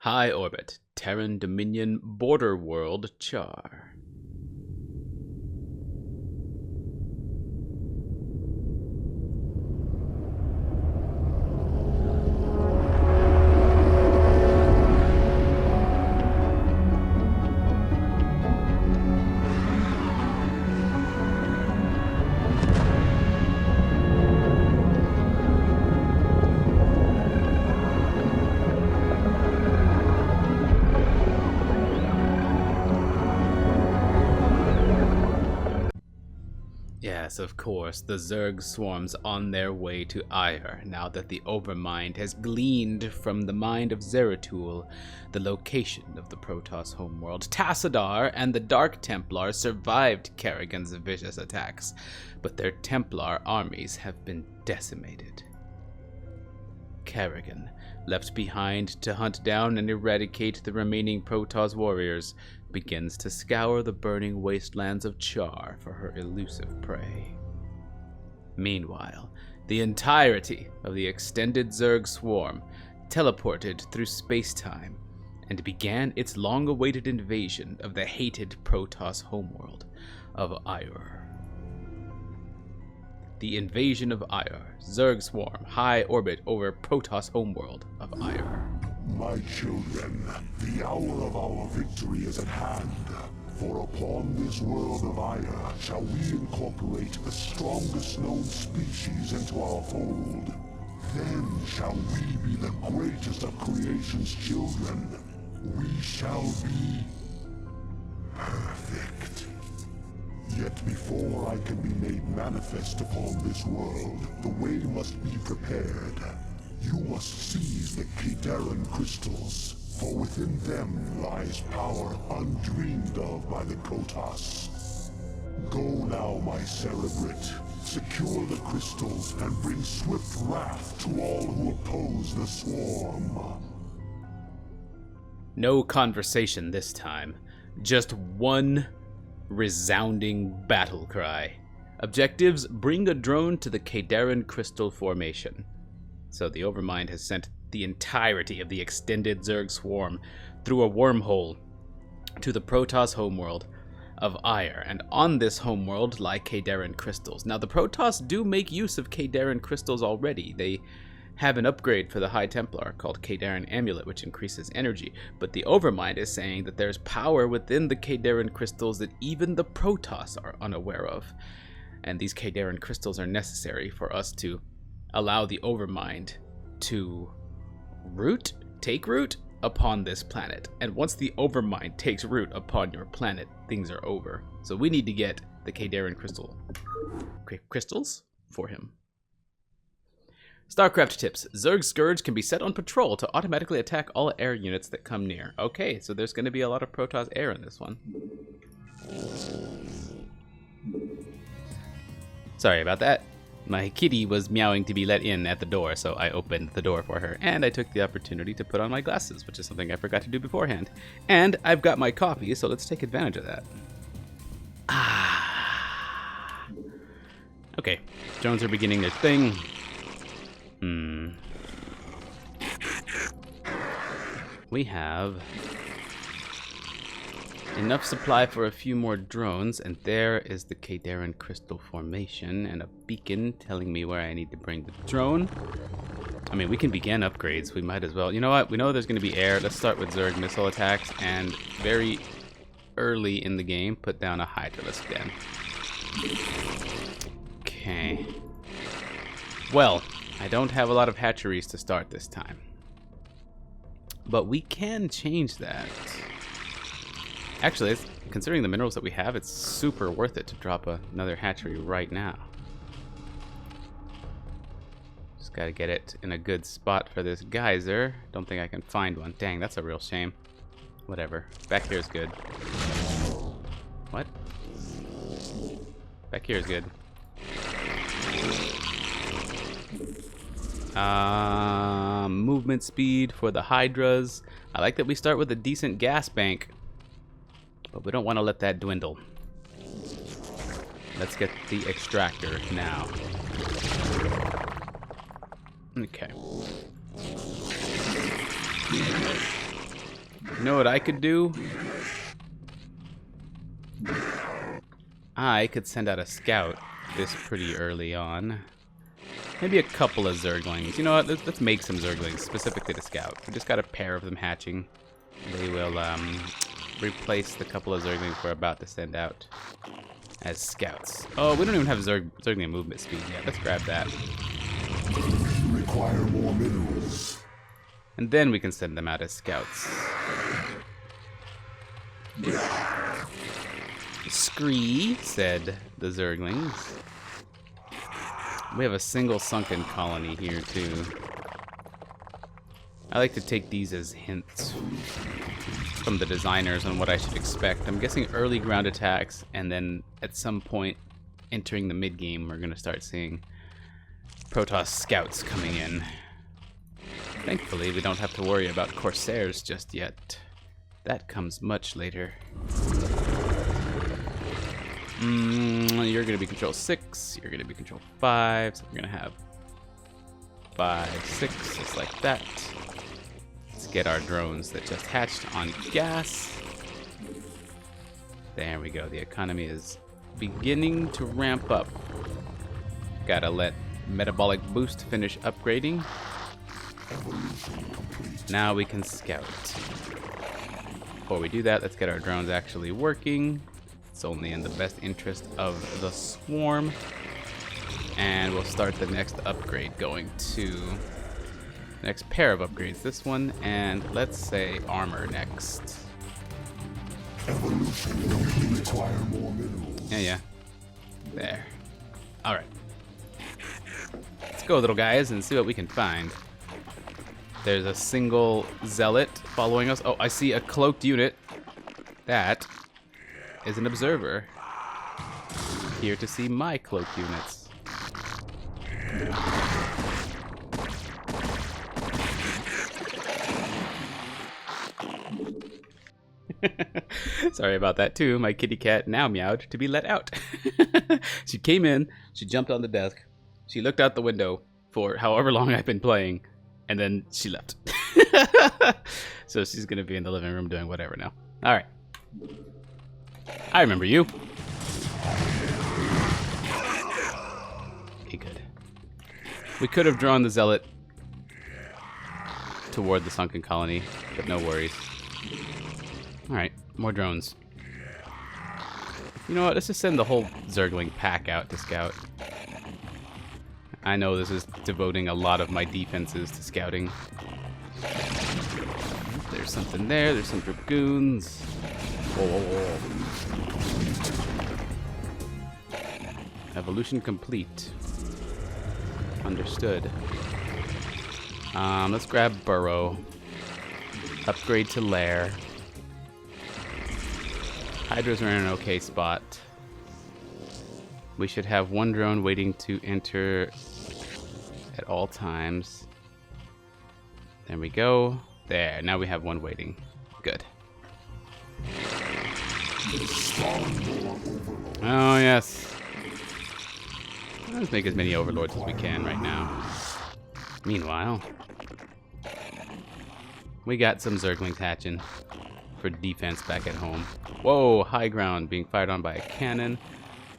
High orbit, Terran Dominion border world char. Yes, of course, the Zerg swarms on their way to Ire, now that the Overmind has gleaned from the mind of Zeratul the location of the Protoss homeworld. Tassadar and the Dark Templar survived Kerrigan's vicious attacks, but their Templar armies have been decimated. Kerrigan, left behind to hunt down and eradicate the remaining Protoss warriors, begins to scour the burning wastelands of Char for her elusive prey. Meanwhile, the entirety of the extended Zerg swarm teleported through space-time and began its long-awaited invasion of the hated Protoss homeworld of Ire. The invasion of Ire. Zerg swarm, high orbit over Protoss homeworld of Ire. My children, the hour of our victory is at hand. For upon this world of Ire shall we incorporate the strongest known species into our fold. Then shall we be the greatest of creation's children. We shall be perfect. Yet before I can be made manifest upon this world, the way must be prepared. You must seize the Kadaran crystals, for within them lies power undreamed of by the protoss. Go now, my Cerebrate. Secure the crystals and bring swift wrath to all who oppose the swarm. No conversation this time. Just one resounding battle cry. Objectives: bring a drone to the Kadaran Crystal Formation. So the Overmind has sent the entirety of the extended Zerg swarm through a wormhole to the Protoss homeworld of Ire, and on this homeworld lie Kadaran crystals. Now the Protoss do make use of Kadaran crystals already. They have an upgrade for the High Templar called Kadaran Amulet, which increases energy, but the Overmind is saying that there's power within the Kadaran crystals that even the Protoss are unaware of, and these Kadaran crystals are necessary for us to allow the Overmind to take root upon this planet. And once the Overmind takes root upon your planet, things are over. So we need to get the Kadaran crystals for him. Starcraft tips. Zerg Scourge can be set on patrol to automatically attack all air units that come near. Okay, so there's going to be a lot of Protoss air in this one. Sorry about that. My kitty was meowing to be let in at the door, so I opened the door for her, and I took the opportunity to put on my glasses, which is something I forgot to do beforehand. And I've got my coffee, so let's take advantage of that. Okay, drones are beginning their thing. We have enough supply for a few more drones, and there is the Kadaran Crystal Formation and a beacon telling me where I need to bring the drone. I mean, we can begin upgrades. We might as well. You know what? We know there's going to be air. Let's start with Zerg missile attacks, and very early in the game, put down a Hydralisk den. Okay. Well, I don't have a lot of hatcheries to start this time, but we can change that. Actually, considering the minerals that we have, it's super worth it to drop another hatchery right now. Just gotta get it in a good spot for this geyser. Don't think I can find one. Dang, that's a real shame. Whatever. Back here is good. What? Back here is good. Movement speed for the Hydras. I like that we start with a decent gas bank, but we don't want to let that dwindle. Let's get the extractor now. Okay. You know what I could do? I could send out a scout this pretty early on. Maybe a couple of Zerglings. You know what? Let's make some Zerglings specifically to scout. We just got a pair of them hatching. They will replace the couple of Zerglings we're about to send out as scouts. Oh, we don't even have Zergling movement speed yet. Let's grab that. You require more minerals. And then we can send them out as scouts. Scree, said the Zerglings. We have a single sunken colony here, too. I like to take these as hints from the designers on what I should expect. I'm guessing early ground attacks, and then at some point entering the mid-game, we're going to start seeing Protoss scouts coming in. Thankfully, we don't have to worry about Corsairs just yet. That comes much later. You're going to be control 6, you're going to be control 5, so we're going to have 5, 6, just like that. Let's get our drones that just hatched on gas. There we go, the economy is beginning to ramp up. Gotta let Metabolic Boost finish upgrading. Now we can scout. Before we do that, let's get our drones actually working. It's only in the best interest of the swarm. And we'll start the next upgrade going to the next pair of upgrades. This one, and let's say armor next. Evolution require more minerals. Yeah. There. Alright. Let's go, little guys, and see what we can find. There's a single zealot following us. Oh, I see a cloaked unit. That is an observer. Here to see my cloaked units. Sorry about that too. My kitty cat now meowed to be let out. She came in, she jumped on the desk, she looked out the window for however long I've been playing, and then she left. So she's gonna be in the living room doing whatever now. Alright. I remember you. Okay, good. We could have drawn the zealot toward the sunken colony, but no worries. Alright, more drones. You know what, let's just send the whole Zergling pack out to scout. I know this is devoting a lot of my defenses to scouting. There's something there, there's some dragoons. Whoa. Evolution complete. Understood. Let's grab Burrow. Upgrade to Lair. Hydras are in an okay spot. We should have one drone waiting to enter at all times. There we go. There, now we have one waiting. Good. Oh, yes. Let's make as many overlords as we can right now. Meanwhile, we got some Zerglings hatching for defense back at home. Whoa, high ground being fired on by a cannon.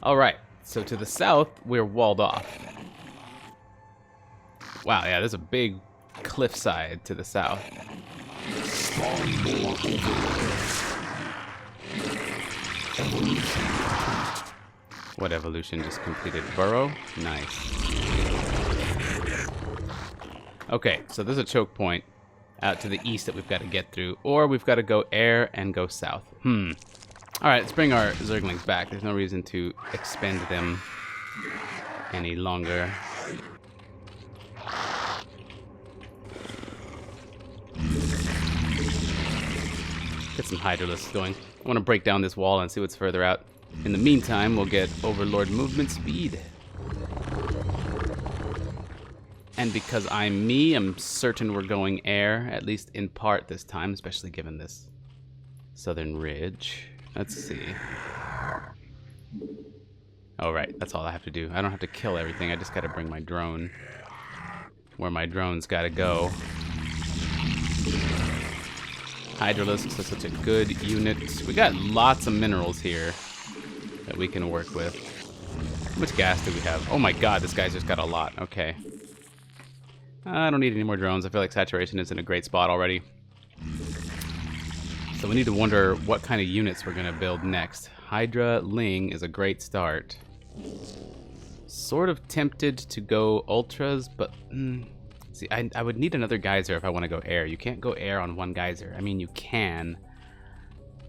Alright, so to the south, we're walled off. Wow, yeah, there's a big cliffside to the south. What evolution just completed? Burrow? Nice. Okay, so there's a choke point out to the east that we've got to get through, or we've got to go air and go south. Alright, let's bring our Zerglings back. There's no reason to expend them any longer. Get some Hydralisks going. I want to break down this wall and see what's further out. In the meantime, we'll get Overlord movement speed. And because I'm me, I'm certain we're going air, at least in part this time, especially given this southern ridge. Let's see. Oh, right, that's all I have to do. I don't have to kill everything, I just gotta bring my drone where my drone's gotta go. Hydralisks are such a good unit. We got lots of minerals here that we can work with. How much gas do we have? Oh my god, this guy's just got a lot. Okay. I don't need any more drones. I feel like saturation is in a great spot already. So we need to wonder what kind of units we're going to build next. Hydra Ling is a great start. Sort of tempted to go ultras, but see, I would need another geyser if I want to go air. You can't go air on one geyser. I mean, you can,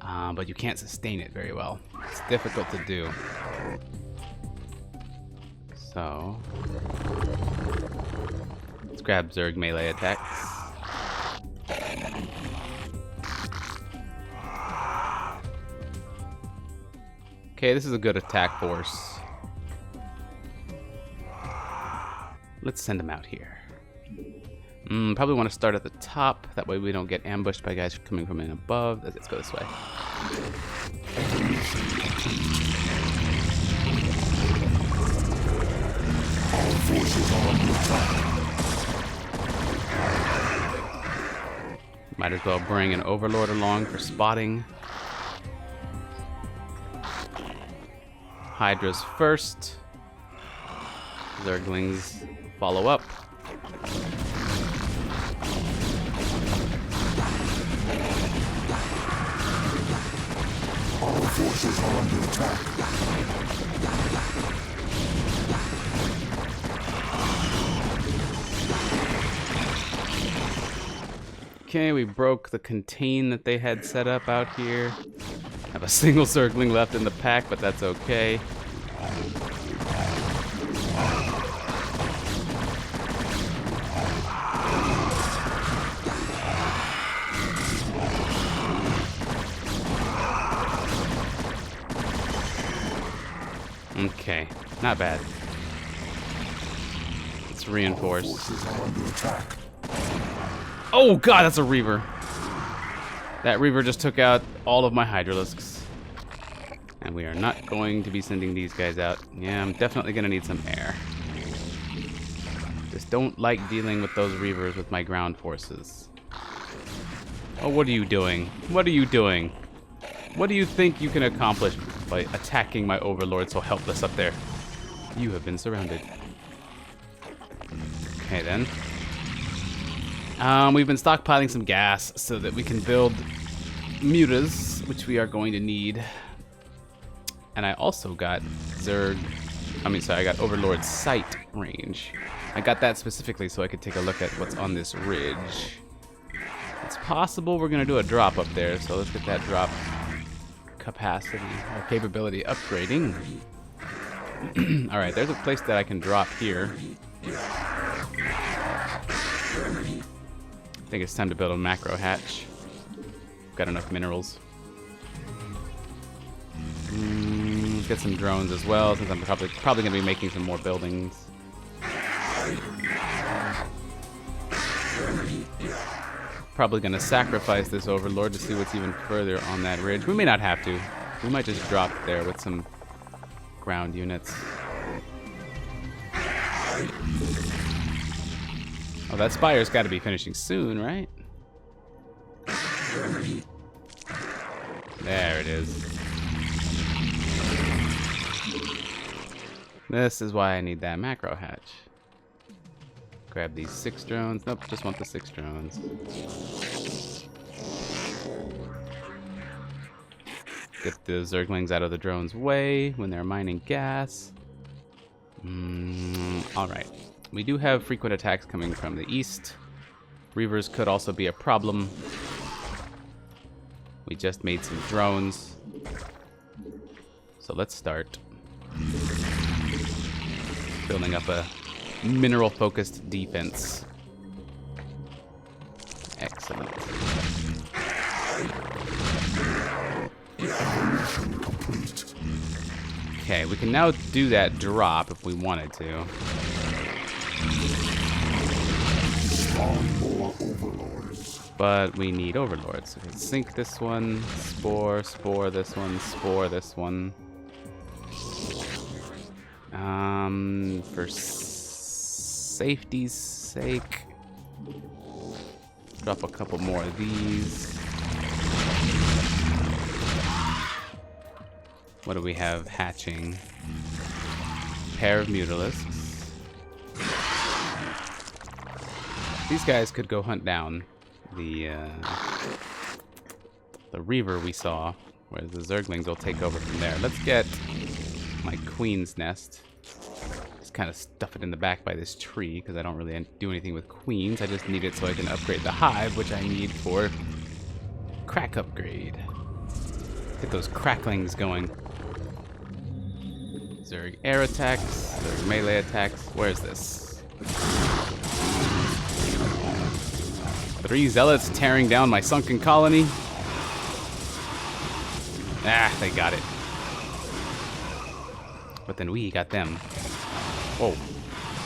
but you can't sustain it very well. It's difficult to do. So let's grab Zerg melee attacks. Okay, this is a good attack force. Let's send them out here. Probably want to start at the top. That way we don't get ambushed by guys coming from in above. Let's go this way. Might as well bring an overlord along for spotting. Hydras first. Zerglings follow up. Our forces are under attack. Okay, we broke the contain that they had set up out here. Have a single Zergling left in the pack, but that's okay. Okay, not bad. Let's reinforce. Oh god, that's a Reaver. That Reaver just took out all of my Hydralisks. And we are not going to be sending these guys out. Yeah, I'm definitely going to need some air. Just don't like dealing with those Reavers with my ground forces. Oh, what are you doing? What are you doing? What do you think you can accomplish by attacking my overlord so helpless up there? You have been surrounded. Okay, then. We've been stockpiling some gas so that we can build mutas, which we are going to need. And I also got I got Overlord sight range. I got that specifically so I could take a look at what's on this ridge. It's possible we're gonna do a drop up there, so let's get that drop capacity or capability upgrading. Alright, there's a place that I can drop here. I think it's time to build a macro hatch. Got enough minerals. Let's get some drones as well, since I'm probably going to be making some more buildings. Probably going to sacrifice this overlord to see what's even further on that ridge. We may not have to. We might just drop there with some ground units. Oh, that spire's got to be finishing soon, right? There it is. This is why I need that macro hatch. Grab these 6 drones. Nope, just want the 6 drones. Get the Zerglings out of the drone's way when they're mining gas. Alright. We do have frequent attacks coming from the east. Reavers could also be a problem. We just made some drones. So let's start building up a mineral-focused defense. Excellent. Okay, we can now do that drop if we wanted to. But we need overlords. So we can sink this one, spore this one, spore this one. For safety's sake, drop a couple more of these. What do we have hatching? Pair of Mutalisks. These guys could go hunt down the Reaver we saw, whereas the Zerglings will take over from there. Let's get my Queen's Nest. Just kind of stuff it in the back by this tree, because I don't really do anything with queens. I just need it so I can upgrade the hive, which I need for crack upgrade. Get those cracklings going. Zerg air attacks, Zerg melee attacks. Where's this? 3 zealots tearing down my sunken colony. Ah, they got it. But then we got them. Whoa.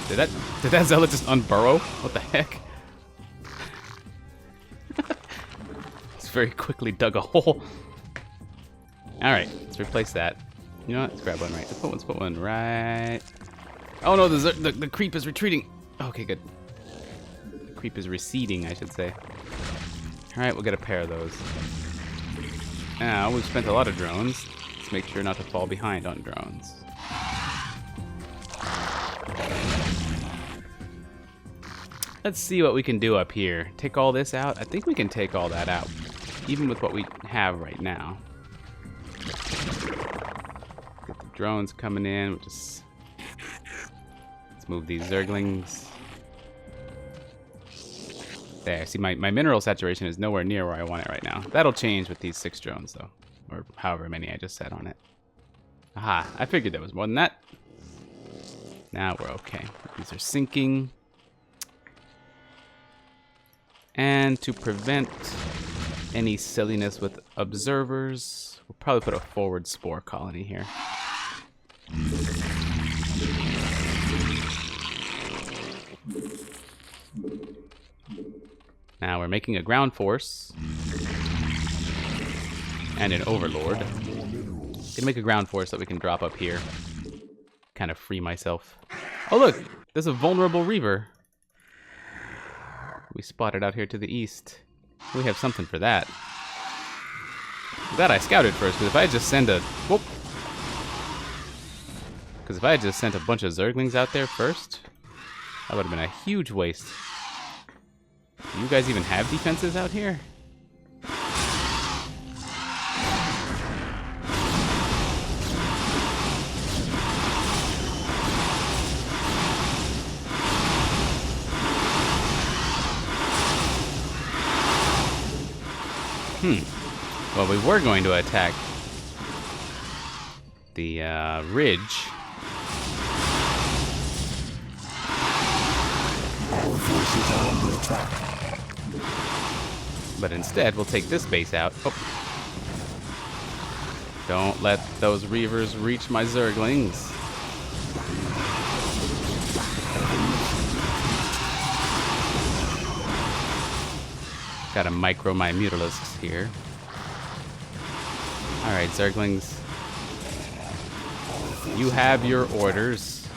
Did that zealot just unburrow? What the heck? It's very quickly dug a hole. Alright, let's replace that. You know what? Let's grab one right. Let's put one right. Oh no, the creep is retreating. Okay, good. The creep is receding, I should say. Alright, we'll get a pair of those. Now, we've spent a lot of drones. Let's make sure not to fall behind on drones. Let's see what we can do up here. Take all this out? I think we can take all that out, even with what we have right now. Get the drones coming in. We'll just... Let's move these Zerglings. There, see, my mineral saturation is nowhere near where I want it right now. That'll change with these 6 drones, though. Or however many I just set on it. Aha, I figured there was more than that. Now we're okay. These are sinking. And to prevent any silliness with observers, we'll probably put a forward spore colony here. Now we're making a ground force and an overlord. Gonna make a ground force that we can drop up here. Kind of free myself. Oh look, there's a vulnerable Reaver. We spotted out here to the east. We have something for that. Glad I scouted first, because if I had just sent a... Whoop! Because if I had just sent a bunch of Zerglings out there first, that would have been a huge waste. Do you guys even have defenses out here? Well, we were going to attack the ridge. Our forces are under attack. But instead, we'll take this base out. Oh. Don't let those Reavers reach my Zerglings. Gotta micro my Mutalisks here. Alright, Zerglings. You have your orders.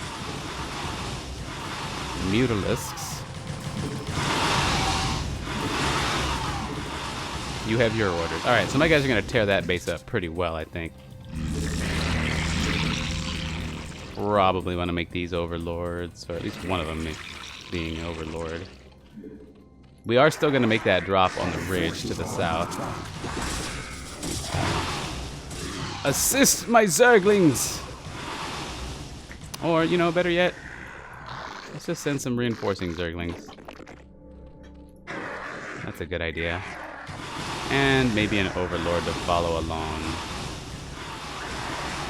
Mutalisks. You have your orders. Alright, so my guys are gonna tear that base up pretty well, I think. Probably want to make these overlords, or at least one of them being overlord. We are still going to make that drop on the ridge to the south. Assist my Zerglings! Or, you know, better yet, let's just send some reinforcing Zerglings. That's a good idea. And maybe an overlord to follow along.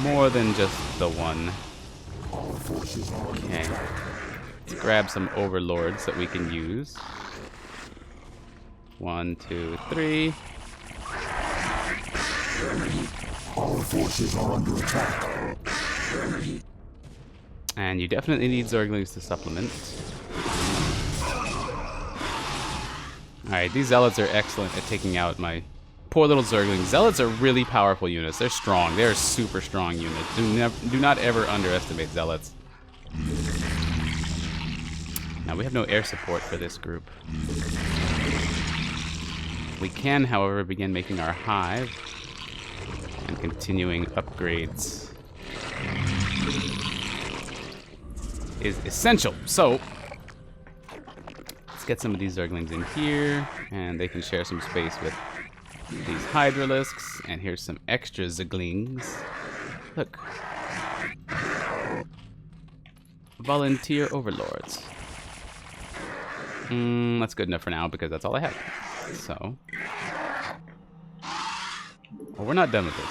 More than just the one. Okay. Let's grab some overlords that we can use. 1, 2, 3. Our forces are under attack. And you definitely need Zerglings to supplement. Alright, these Zealots are excellent at taking out my poor little Zerglings. Zealots are really powerful units. They're strong. They're super strong units. Do not ever underestimate Zealots. Now, we have no air support for this group. We can, however, begin making our hive and continuing upgrades is essential. So let's get some of these Zerglings in here, and they can share some space with these Hydralisks. And here's some extra Zerglings. Look. Volunteer Overlords. That's good enough for now because that's all I have. So, well, we're not done with this.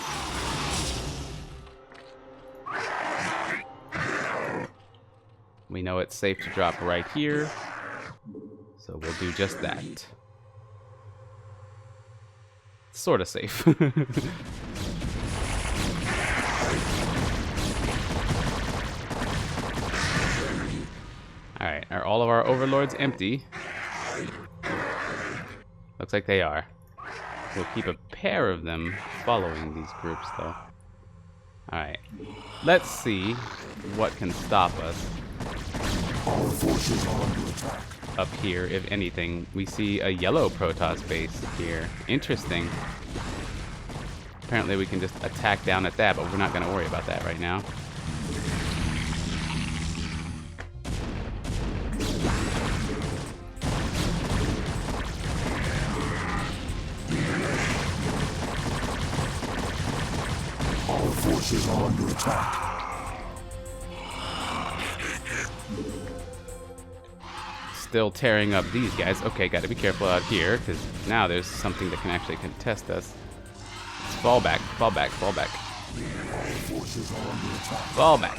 We know it's safe to drop right here, so we'll do just that. Sort of safe. Alright, are all of our overlords empty? Looks like they are. We'll keep a pair of them following these groups, though. Alright, let's see what can stop us. Our forces are under attack. Up here, if anything, we see a yellow protoss base here. Interesting. Apparently we can just attack down at that, but we're not going to worry about that right now. Our forces are under attack. Still tearing up these guys. Okay, gotta be careful out here, because now there's something that can actually contest us. Let's fall back, fall back, fall back. Fall back.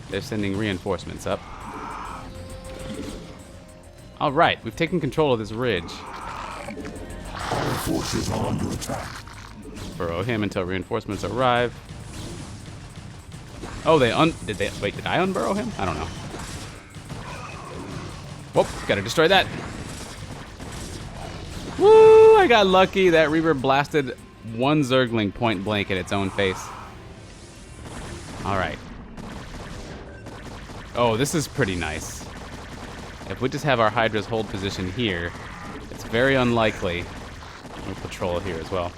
They're sending reinforcements up. Alright, we've taken control of this ridge. Our forces are under attack. Burrow him until reinforcements arrive. Oh, did I unburrow him? I don't know. Whoop, gotta destroy that. Woo, I got lucky. That Reaver blasted one Zergling point blank at its own face. Alright. Oh, this is pretty nice. If we just have our Hydras hold position here, it's very unlikely. We'll patrol here as well.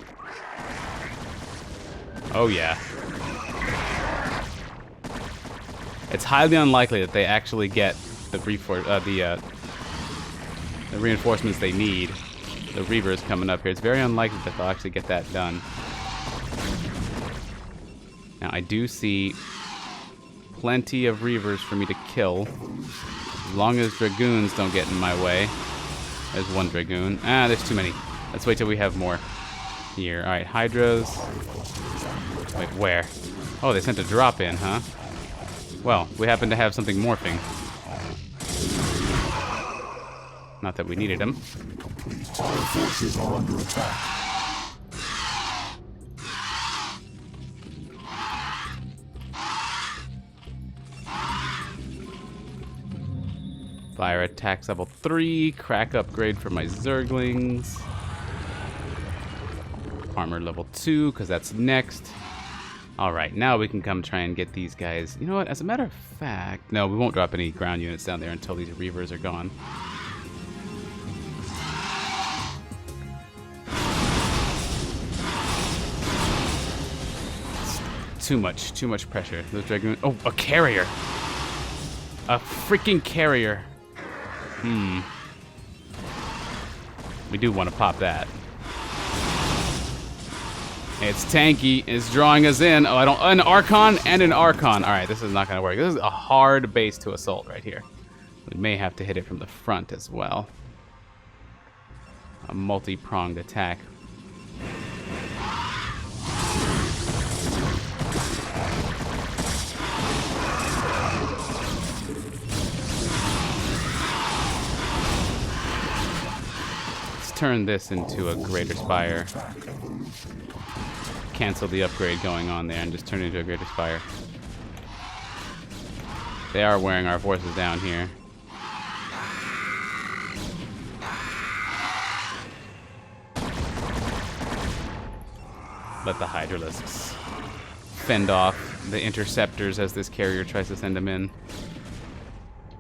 Oh yeah. It's highly unlikely that they actually get the reinforcements they need. The Reavers coming up here. It's very unlikely that they'll actually get that done. Now I do see plenty of Reavers for me to kill, as long as Dragoons don't get in my way. There's one Dragoon. Ah, there's too many. Let's wait till we have more here. All right, Hydras. Wait, where? Oh, they sent a drop in, huh? Well, we happen to have something morphing. Not that we needed them. Our forces are under attack. Fire attacks level 3. Crack upgrade for my Zerglings. Armor level 2, because that's next. Alright, now we can come try and get these guys. You know what? As a matter of fact... No, we won't drop any ground units down there until these Reavers are gone. Too much pressure. Those Dragoon... Oh, a carrier! A freaking carrier! We do want to pop that. It's tanky. It's drawing us in. Oh, I don't... An Archon and an Archon. Alright, this is not going to work. This is a hard base to assault right here. We may have to hit it from the front as well. A multi-pronged attack. Turn this into a greater spire. Cancel the upgrade going on there and just turn it into a greater spire. They are wearing our forces down here. Let the Hydralisks fend off the interceptors as this carrier tries to send them in.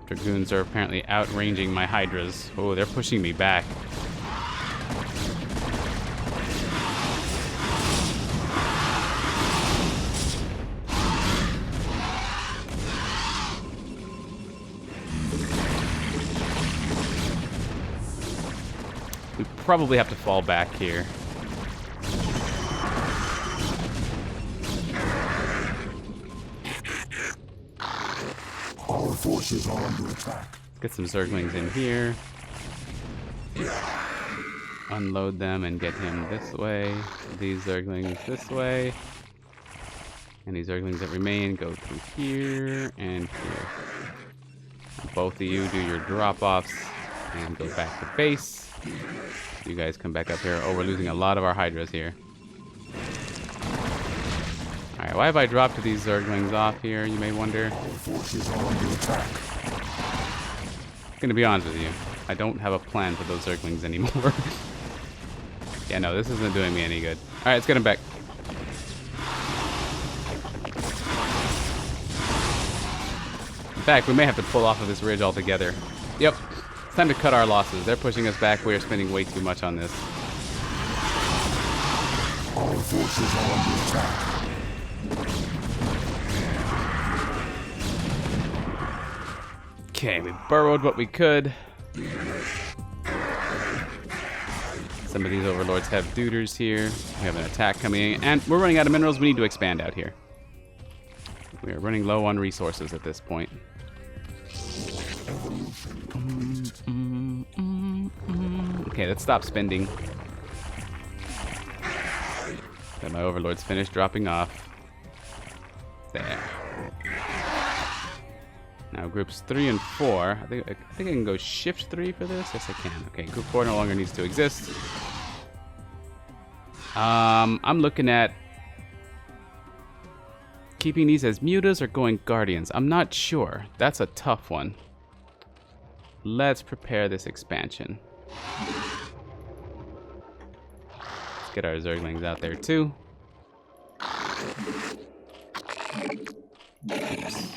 Dragoons are apparently outranging my Hydras. Oh, they're pushing me back. We probably have to fall back here. Our forces are under attack. Get some Zerglings in here. Unload them and get him this way. These Zerglings this way. And these Zerglings that remain go through here and here. Both of you do your drop-offs and go back to base. You guys come back up here. Oh, we're losing a lot of our Hydras here. Alright, why have I dropped these Zerglings off here, you may wonder? Our forces are under attack. I'm gonna be honest with you. I don't have a plan for those Zerglings anymore. Yeah, no, this isn't doing me any good. Alright, let's get him back. In fact, we may have to pull off of this ridge altogether. Yep. It's time to cut our losses. They're pushing us back. We are spending way too much on this. Our forces are under attack. Okay, we burrowed what we could. Some of these overlords have duders here. We have an attack coming in, and we're running out of minerals. We need to expand out here. We are running low on resources at this point. Okay, let's stop spending. Then my overlord's finished dropping off. There. Now groups 3 and 4. I think I can go shift 3 for this. Yes, I can. Okay, group 4 no longer needs to exist. I'm looking at keeping these as mutas or going guardians. I'm not sure. That's a tough one. Let's prepare this expansion. Let's get our Zerglings out there too. Oops.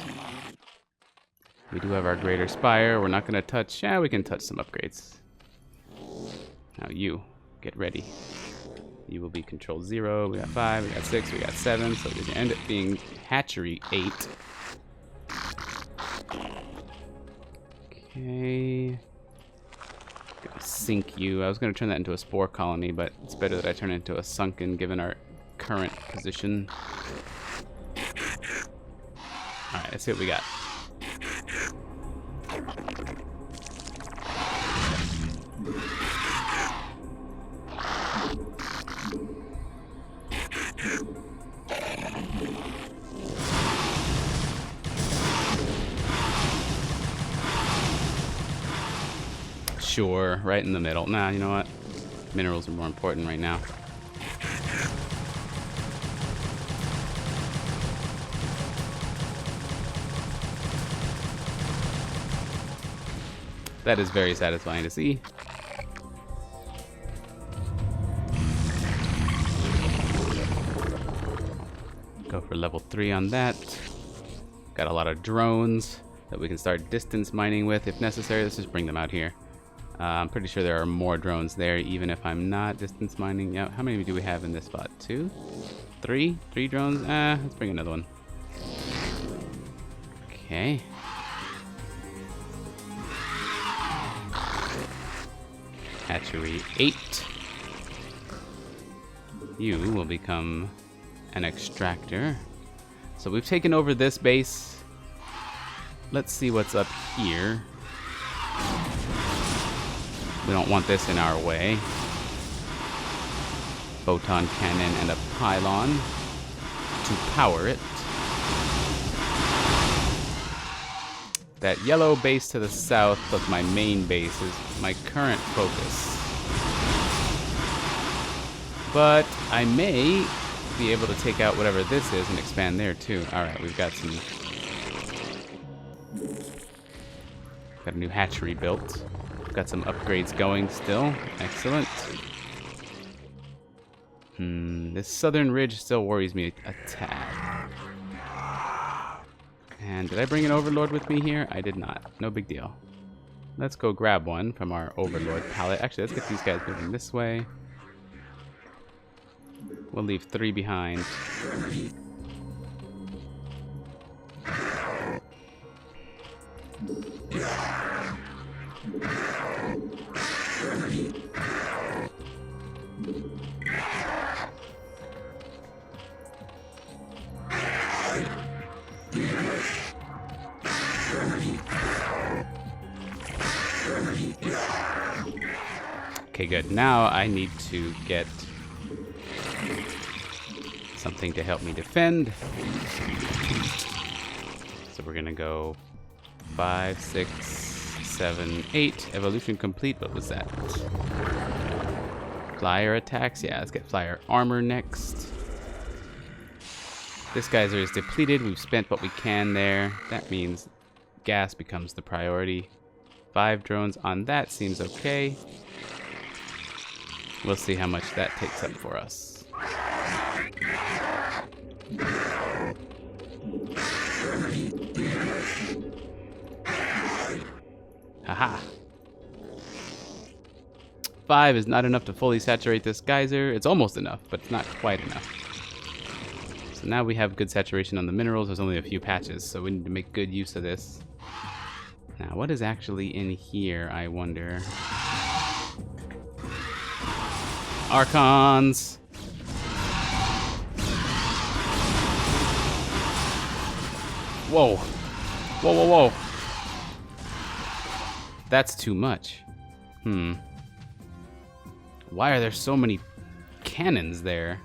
We do have our Greater Spire. We're not going to touch... Yeah, we can touch some upgrades. Now you, get ready. You will be Control 0. We got 5, we got 6, we got 7. So we can end up being Hatchery 8. Okay. Gonna sink you. I was going to turn that into a Spore Colony, but it's better that I turn it into a Sunken given our current position. Alright, let's see what we got. Sure, right in the middle. Nah, you know what? Minerals are more important right now. That is very satisfying to see. Go for level 3 on that. Got a lot of drones that we can start distance mining with if necessary. Let's just bring them out here. I'm pretty sure there are more drones there, even if I'm not distance mining. Yeah, how many do we have in this spot? 2? 3? 3 drones? Let's bring another one. Okay. Hatchery 8. You will become an extractor. So we've taken over this base. Let's see what's up here. We don't want this in our way. Photon cannon and a pylon to power it. That yellow base to the south plus my main base is my current focus. But I may be able to take out whatever this is and expand there too. Alright, we've got some... Got a new hatchery built. Got some upgrades going still. Excellent. This southern ridge still worries me a tad. And did I bring an overlord with me here? I did not. No big deal. Let's go grab one from our overlord palette. Actually, let's get these guys moving this way. We'll leave 3 behind. Okay, good. Now I need to get something to help me defend. So we're gonna go 5, 6, 7, 8. Evolution complete. What was that? Flyer attacks. Yeah, let's get flyer armor next. This geyser is depleted. We've spent what we can there. That means gas becomes the priority. 5 drones on that seems okay. We'll see how much that takes up for us. Haha. 5 is not enough to fully saturate this geyser. It's almost enough, but it's not quite enough. So now we have good saturation on the minerals. There's only a few patches, so we need to make good use of this. Now, what is actually in here, I wonder? Archons! Whoa. Whoa, whoa, whoa. That's too much. Why are there so many cannons there?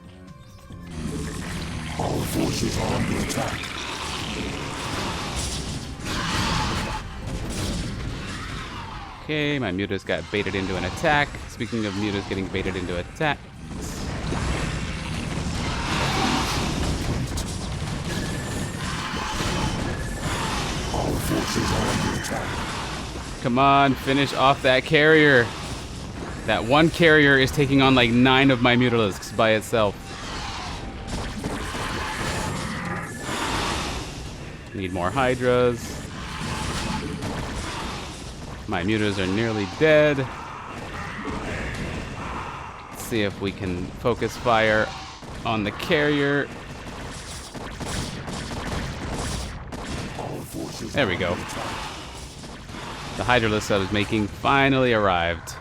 All forces are under attack. Okay, my mutas got baited into an attack. Speaking of mutas getting baited into attack. All forces are under attack. Come on, finish off that carrier. That one carrier is taking on like 9 of my mutalisks by itself. Need more hydras. My mutas are nearly dead. Let's see if we can focus fire on the carrier. There we go. The hydralisk I was making finally arrived.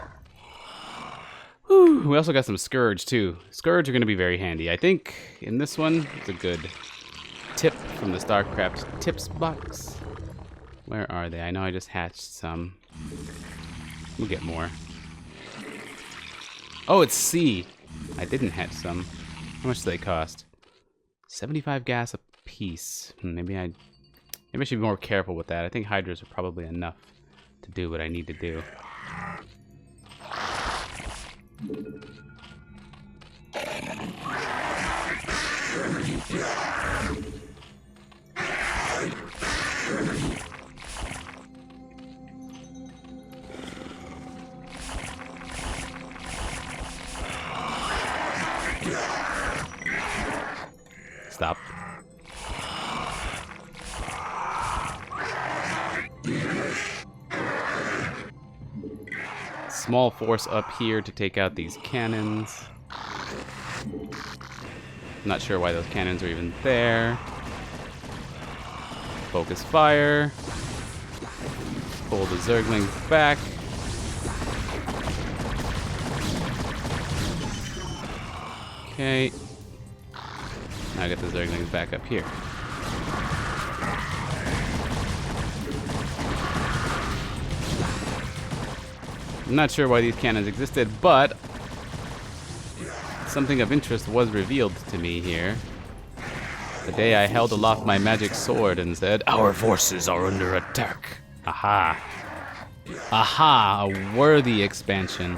Whew, we also got some Scourge too. Scourge are going to be very handy. I think in this one, it's a good tip from the Starcraft tips box. Where are they? I know I just hatched some. We'll get more. Oh, it's C. I didn't hatch some. How much do they cost? 75 gas a piece. Maybe I should be more careful with that. I think hydras are probably enough to do what I need to do. Stop. Small force up here to take out these cannons. Not sure why those cannons are even there. Focus fire. Pull the Zerglings back. Okay. Now get the Zerglings back up here. I'm not sure why these cannons existed, but something of interest was revealed to me here. The day I held aloft my magic sword and said, "Our forces are under attack." Aha. Aha, a worthy expansion.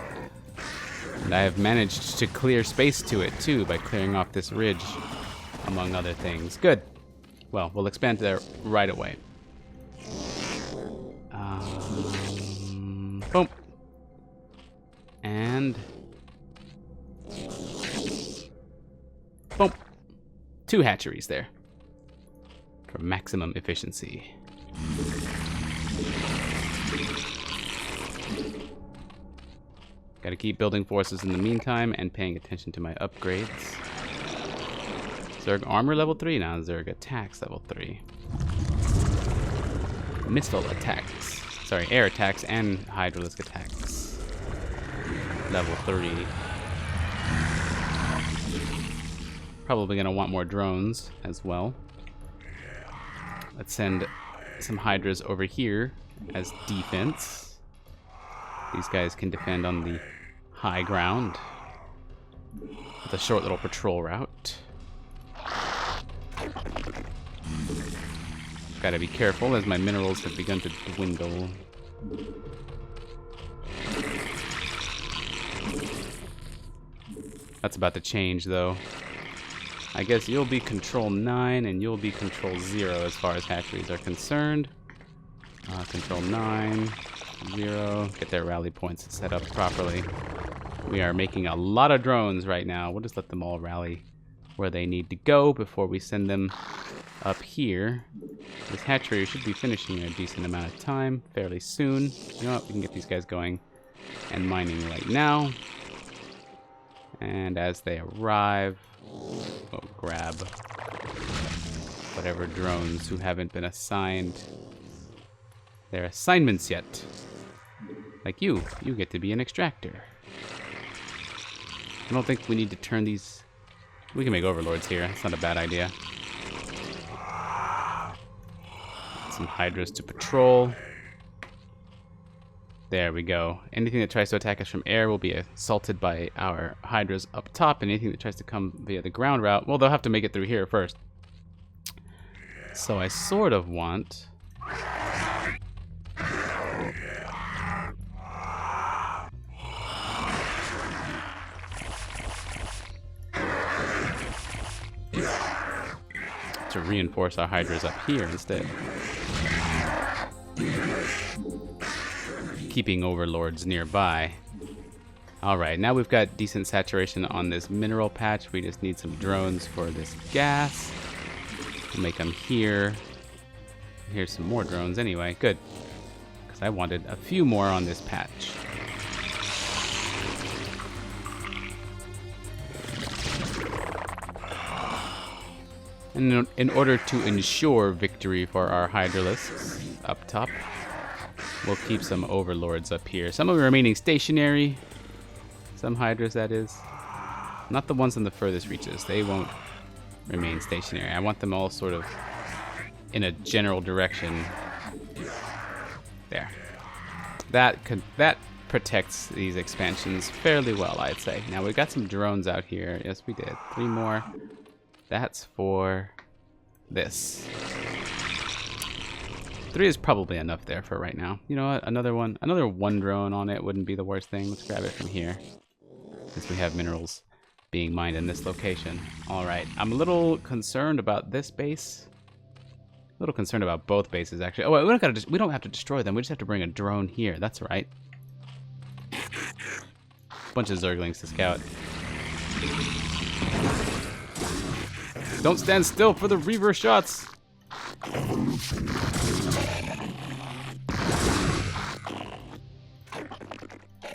And I have managed to clear space to it, too, by clearing off this ridge, among other things. Good. Well, we'll expand there right away. Boom. And... boom. 2 hatcheries there. For maximum efficiency. Gotta keep building forces in the meantime and paying attention to my upgrades. Zerg armor level 3, now Zerg attacks level 3. Missile attacks. Sorry, air attacks and hydralisk attacks. Level 3. Probably gonna want more drones as well. Let's send some hydras over here as defense. These guys can defend on the high ground with a short little patrol route. Gotta be careful as my minerals have begun to dwindle. That's about to change, though. I guess you'll be control 9 and you'll be control 0 as far as hatcheries are concerned. Control 9, 0. Get their rally points set up properly. We are making a lot of drones right now. We'll just let them all rally where they need to go before we send them up here. This hatchery should be finishing in a decent amount of time, fairly soon. You know what? We can get these guys going and mining right now. And as they arrive, we'll grab whatever drones who haven't been assigned their assignments yet. Like you get to be an extractor. I don't think we need to turn these. We can make overlords here. It's not a bad idea. Some hydras to patrol. There we go. Anything that tries to attack us from air will be assaulted by our hydras up top. And anything that tries to come via the ground route, well, they'll have to make it through here first. So I sort of want to reinforce our hydras up here instead. Keeping overlords nearby. Alright, now we've got decent saturation on this mineral patch. We just need some drones for this gas. We'll make them here. Here's some more drones anyway. Good. Because I wanted a few more on this patch. And in order to ensure victory for our hydralisks up top, we'll keep some overlords up here. Some of them remaining stationary. Some hydras, that is. Not the ones in the furthest reaches. They won't remain stationary. I want them all sort of in a general direction. There. That protects these expansions fairly well, I'd say. Now we've got some drones out here. Yes, we did. 3 more. That's for this. 3 is probably enough there for right now. You know what? Another one drone on it wouldn't be the worst thing. Let's grab it from here, since we have minerals being mined in this location. All right, I'm a little concerned about this base. A little concerned about both bases, actually. Oh, wait, we don't have to destroy them. We just have to bring a drone here. That's right. Bunch of Zerglings to scout. Don't stand still for the Reaver shots.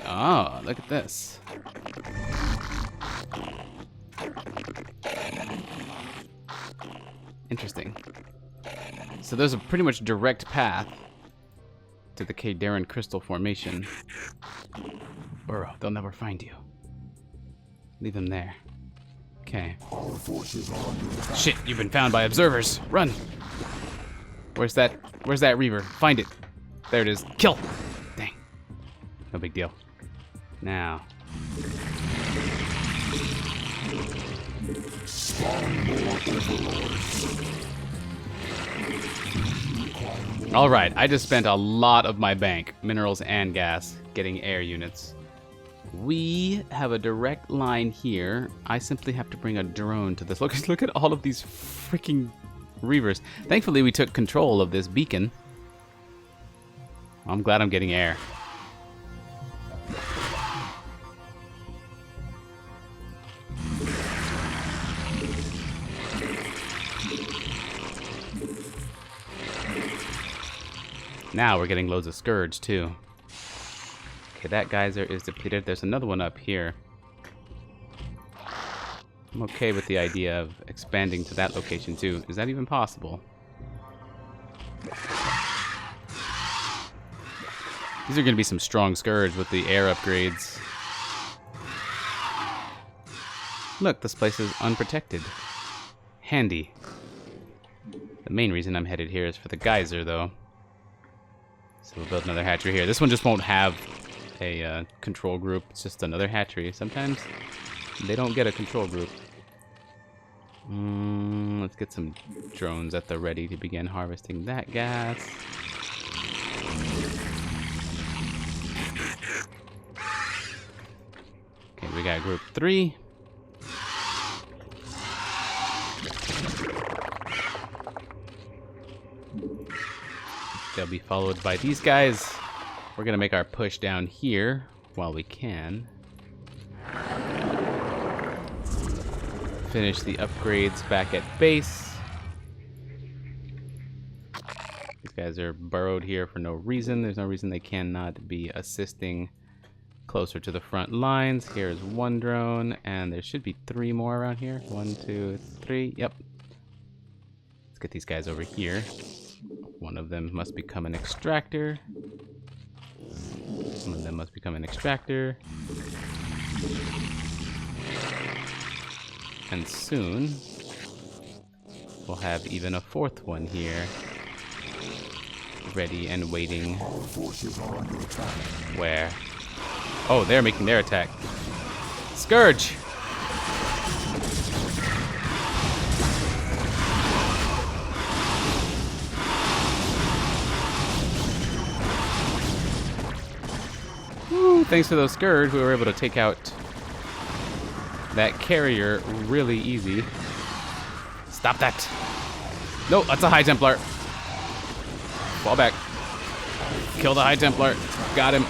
Oh, look at this. Interesting. So there's a pretty much direct path to the Kaydaran Crystal Formation. Burrow, they'll never find you. Leave them there. Okay. Shit, you've been found by observers. Run. Where's that Reaver? Find it. There it is. Kill. Dang. No big deal. Now. Alright, I just spent a lot of my bank, minerals and gas, getting air units. We have a direct line here. I simply have to bring a drone to this. Look at all of these freaking Reavers. Thankfully, we took control of this beacon. I'm glad I'm getting air. Now we're getting loads of Scourge, too. Okay, that geyser is depleted. There's another one up here. I'm okay with the idea of expanding to that location, too. Is that even possible? These are going to be some strong Scourge with the air upgrades. Look, this place is unprotected. Handy. The main reason I'm headed here is for the geyser, though. So we'll build another hatchery here. This one just won't have a control group. It's just another hatchery. Sometimes they don't get a control group. Let's get some drones at the ready to begin harvesting that gas. Okay, we got group 3. They'll be followed by these guys. We're gonna make our push down here while we can. Finish the upgrades back at base. These guys are burrowed here for no reason. There's no reason they cannot be assisting closer to the front lines. Here's one drone, and there should be 3 more around here. 1, 2, 3. Yep. Let's get these guys over here. One of them must become an extractor. One of them must become an extractor. And soon, we'll have even a 4th one here. Ready and waiting. Where? Oh, they're making their attack. Scourge! Woo, thanks to those Scourge, we were able to take out that carrier really easy. Stop that. No, that's a High Templar. Fall back. Kill the High Templar. Got him.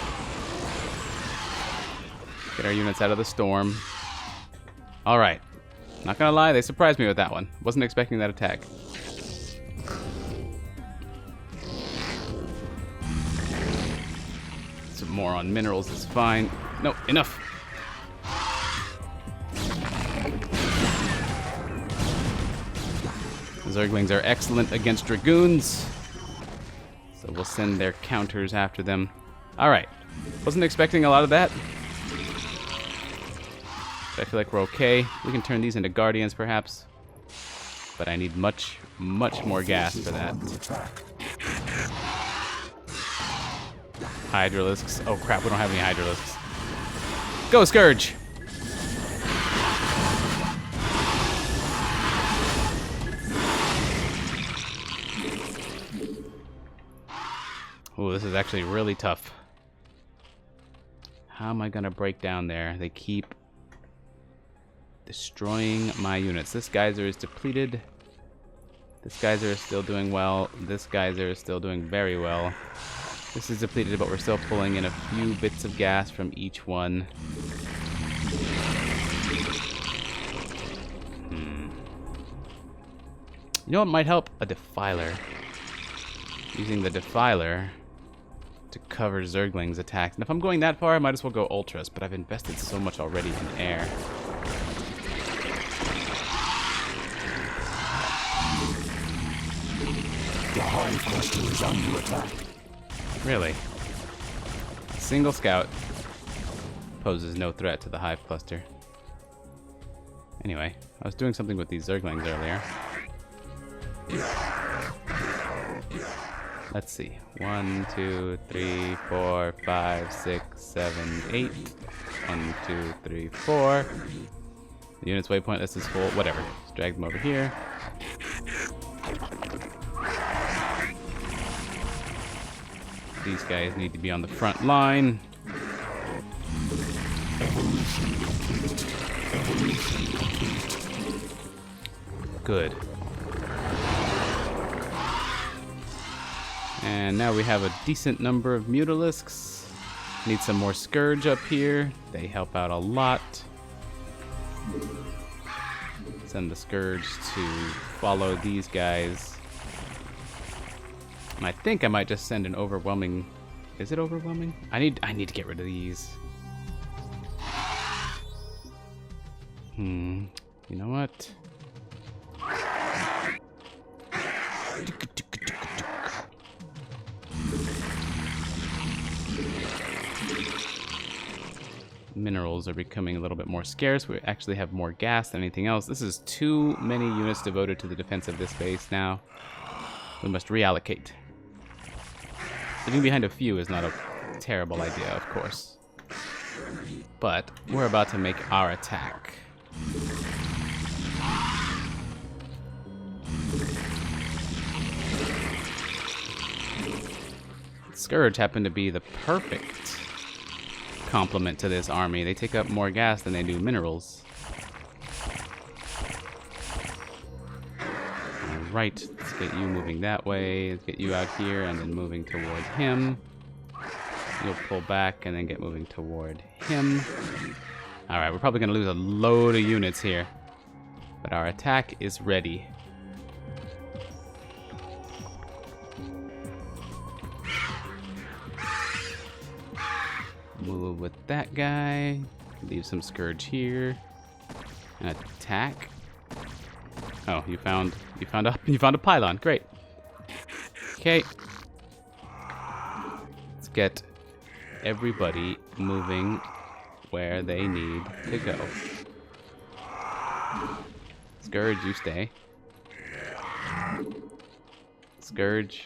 Get our units out of the storm. Alright. Not gonna lie, they surprised me with that one. Wasn't expecting that attack. Some more on minerals is fine. No, enough. Zerglings are excellent against Dragoons. So we'll send their counters after them. Alright. Wasn't expecting a lot of that. But I feel like we're okay. We can turn these into Guardians, perhaps. But I need much, much more gas for that. Hydralisks. Oh crap, we don't have any Hydralisks. Go, Scourge! Oh, this is actually really tough. How am I gonna break down there? They keep destroying my units. This geyser is depleted. This geyser is still doing well. This geyser is still doing very well. This is depleted, but we're still pulling in a few bits of gas from each one. You know what might help? A defiler. Using the defiler to cover Zergling's attacks. And if I'm going that far, I might as well go Ultras, but I've invested so much already in air. The Hive Cluster is under attack. Really? A single scout poses no threat to the Hive Cluster. Anyway, I was doing something with these Zerglings earlier. Let's see. 1, 2, 3, 4, 5, 6, 7, 8. 1, 2, 3, 4. The unit's waypoint list is full. Whatever. Let's drag them over here. These guys need to be on the front line. Good. And now we have a decent number of Mutalisks. Need some more Scourge up here. They help out a lot. Send the Scourge to follow these guys. And I think I might just send an overwhelming... Is it overwhelming? I need to get rid of these. You know what? Minerals are becoming a little bit more scarce. We actually have more gas than anything else. This is too many units devoted to the defense of this base now. We must reallocate. Sitting behind a few is not a terrible idea, of course. But we're about to make our attack. Scourge happened to be the perfect complement to this army. They take up more gas than they do minerals. Alright, let's get you moving that way. Let's get you out here and then moving toward him. You'll pull back and then get moving toward him. Alright, we're probably going to lose a load of units here. But our attack is ready. Move with that guy. Leave some Scourge here. And attack. Oh, you found a pylon. Great. Okay. Let's get everybody moving where they need to go. Scourge, you stay. Scourge.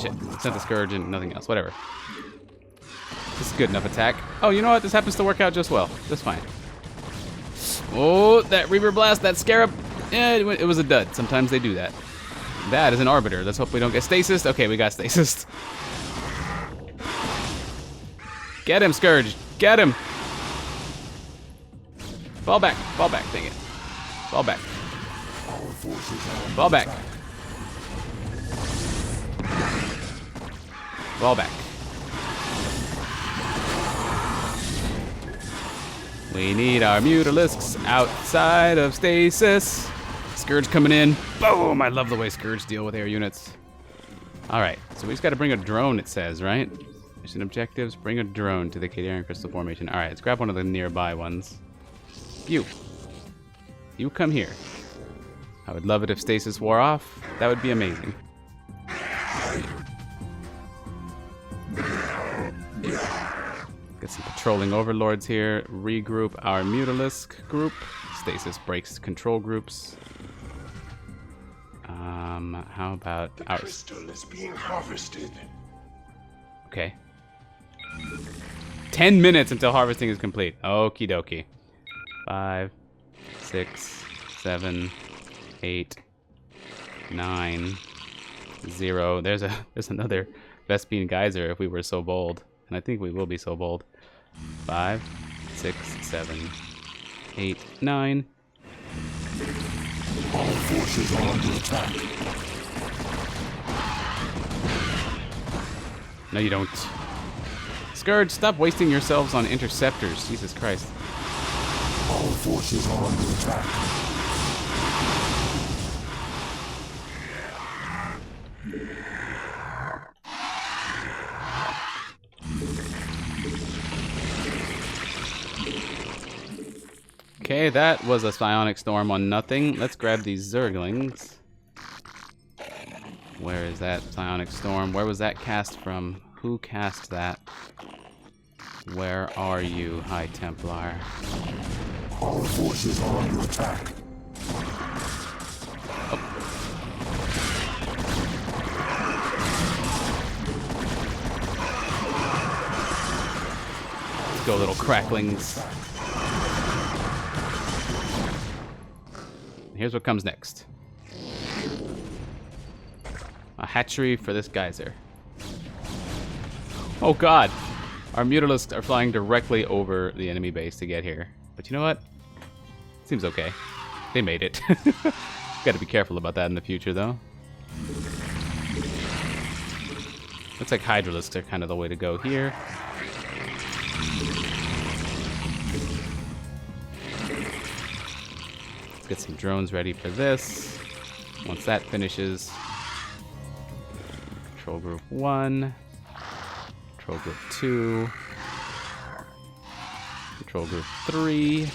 Shit, sent the Scourge and nothing else. Whatever. This is good enough attack. Oh, you know what? This happens to work out just well. Just fine. Oh, that Reaver Blast, that Scarab. Eh, it was a dud. Sometimes they do that. That is an Arbiter. Let's hope we don't get stasis. Okay, we got stasis. Get him, Scourge. Get him. Fall back. Fall back. Dang it. Fall back. Fall back. Fall back. We need our Mutalisks outside of stasis. Scourge coming in. Boom! I love the way Scourge deal with air units. Alright, so we just gotta bring a drone, it says, right? Mission objectives, bring a drone to the Cadarian Crystal Formation. Alright, let's grab one of the nearby ones. You come here. I would love it if stasis wore off. That would be amazing. Get some patrolling overlords here. Regroup our Mutalisk group. Stasis breaks control groups. How about our crystal is being harvested. Okay. 10 minutes until harvesting is complete. Okie dokie. 5, 6, 7, 8, 9, 0. There's another Vespine Geyser if we were so bold. And I think we will be so bold. 5, 6, 7, 8, 9. All forces are under attack. No, you don't. Scourge, stop wasting yourselves on interceptors. Jesus Christ. All forces are under attack. Okay, that was a psionic storm on nothing. Let's grab these Zerglings. Where is that psionic storm? Where was that cast from? Who cast that? Where are you, High Templar? All forces are under attack. Oh. Let's go, little cracklings. Here's what comes next. A hatchery for this geyser. Oh god! Our Mutalisks are flying directly over the enemy base to get here. But you know what? Seems okay. They made it. Gotta be careful about that in the future, though. Looks like Hydralisks are kind of the way to go here. Get some drones ready for this. Once that finishes, Control Group 1, Control Group 2, Control Group 3,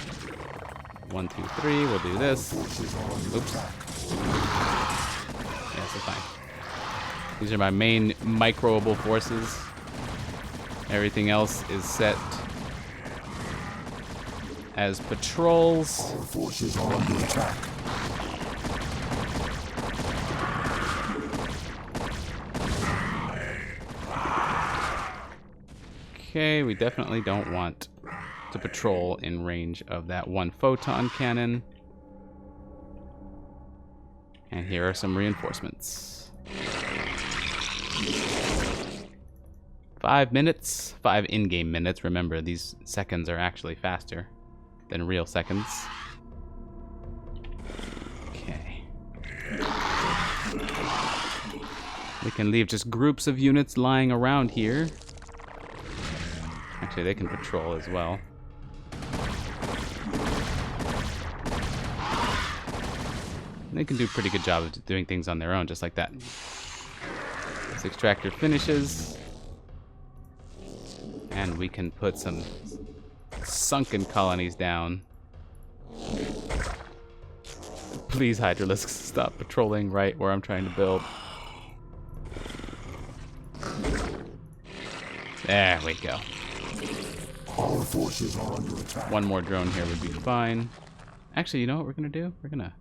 1, 2, 3, we'll do this. Oops. Yeah, so fine. These are my main microable forces. Everything else is set as patrols. All forces are under attack. Okay, we definitely don't want to patrol in range of that one photon cannon. And here are some reinforcements. 5 minutes, 5 in-game minutes. Remember, these seconds are actually faster than real seconds. Okay. We can leave just groups of units lying around here. Actually, they can patrol as well. They can do a pretty good job of doing things on their own, just like that. This extractor finishes. And we can put some sunken colonies down. Please, Hydralisks, stop patrolling right where I'm trying to build. There we go. Our forces are under attack. One more drone here would be fine. Actually, you know what we're gonna do? We're gonna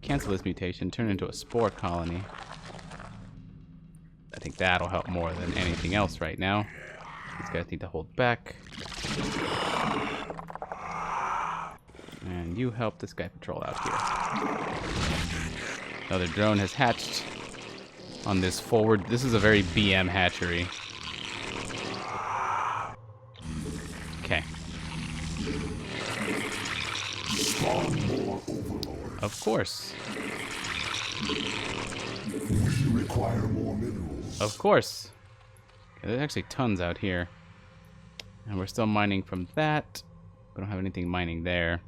cancel this mutation, turn it into a spore colony. I think that'll help more than anything else right now. These guys need to hold back. And you help this guy patrol out here. Another drone has hatched on this forward. This is a very BM hatchery. Okay. Of course. We require more minerals. Of course. Okay, there's actually tons out here. And we're still mining from that. We don't have anything mining there.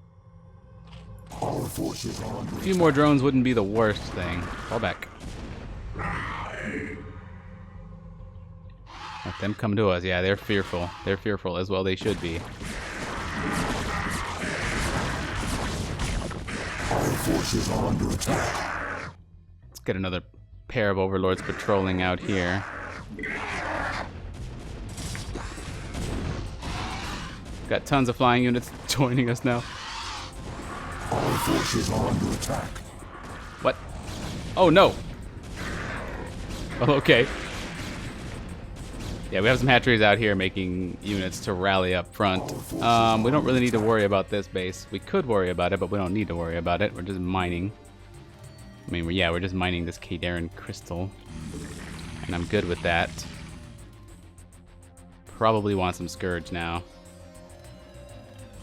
Our forces are under A few more drones wouldn't be the worst thing. Fall back. Let them come to us. Yeah, they're fearful. They're fearful as well. They should be. Our forces are under attack. Let's get another pair of overlords patrolling out here. Got tons of flying units joining us now. Our forces are under attack. What? Oh no! Well, okay. Yeah, we have some hatcheries out here making units to rally up front. We don't really need to worry about this base. We could worry about it, but we don't need to worry about it. We're just mining. I mean, we're just mining this Kadaran crystal. And I'm good with that. Probably want some Scourge now.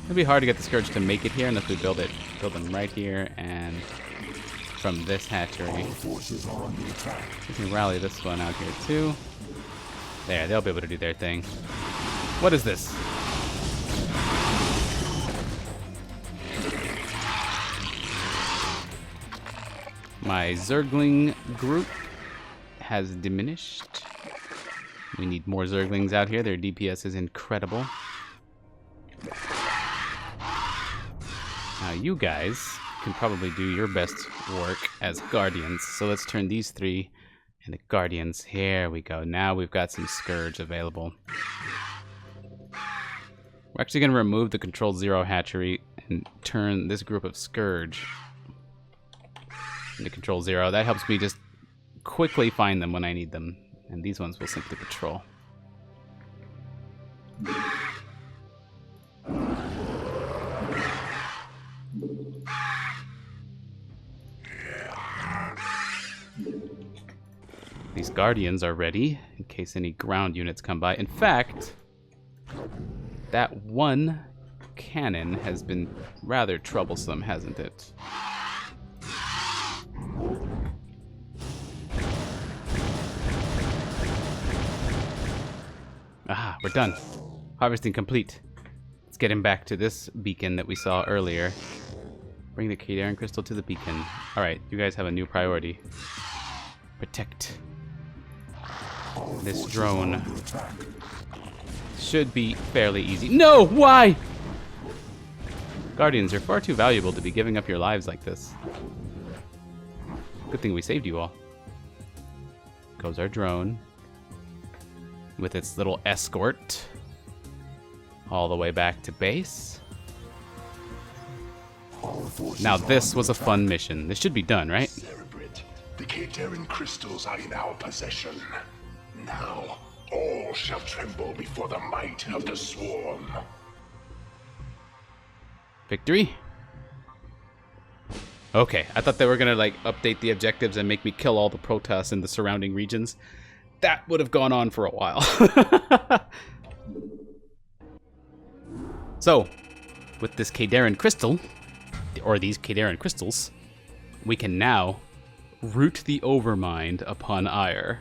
It'll be hard to get the Scourge to make it here unless we build them right here and from this hatchery. We can rally this one out here too. There, they'll be able to do their thing. What is this? My Zergling group has diminished. We need more Zerglings out here. Their DPS is incredible. Now you guys can probably do your best work as Guardians. So let's turn these three into Guardians. Here we go. Now we've got some Scourge available. We're actually going to remove the Control 0 hatchery and turn this group of Scourge into Control 0. That helps me just quickly find them when I need them. And these ones will simply patrol. These Guardians are ready in case any ground units come by. In fact, that one cannon has been rather troublesome, hasn't it? Ah, we're done. Harvesting complete. Let's get him back to this beacon that we saw earlier. Bring the Kadaran crystal to the beacon. Alright, you guys have a new priority. Protect this drone. Should be fairly easy. No! Why? Guardians, you're far too valuable to be giving up your lives like this. Good thing we saved you all. Goes our drone. With its little escort. All the way back to base. Now this was a fun mission. This should be done, right? The Kadaran crystals are in our possession. Now, All shall tremble before the might of the swarm. Victory? Okay, I thought they were gonna like update the objectives and make me kill all the protoss in the surrounding regions. That would have gone on for a while. So, with this Kadaran crystal, or these Kadaran crystals, we can now root the Overmind upon ire.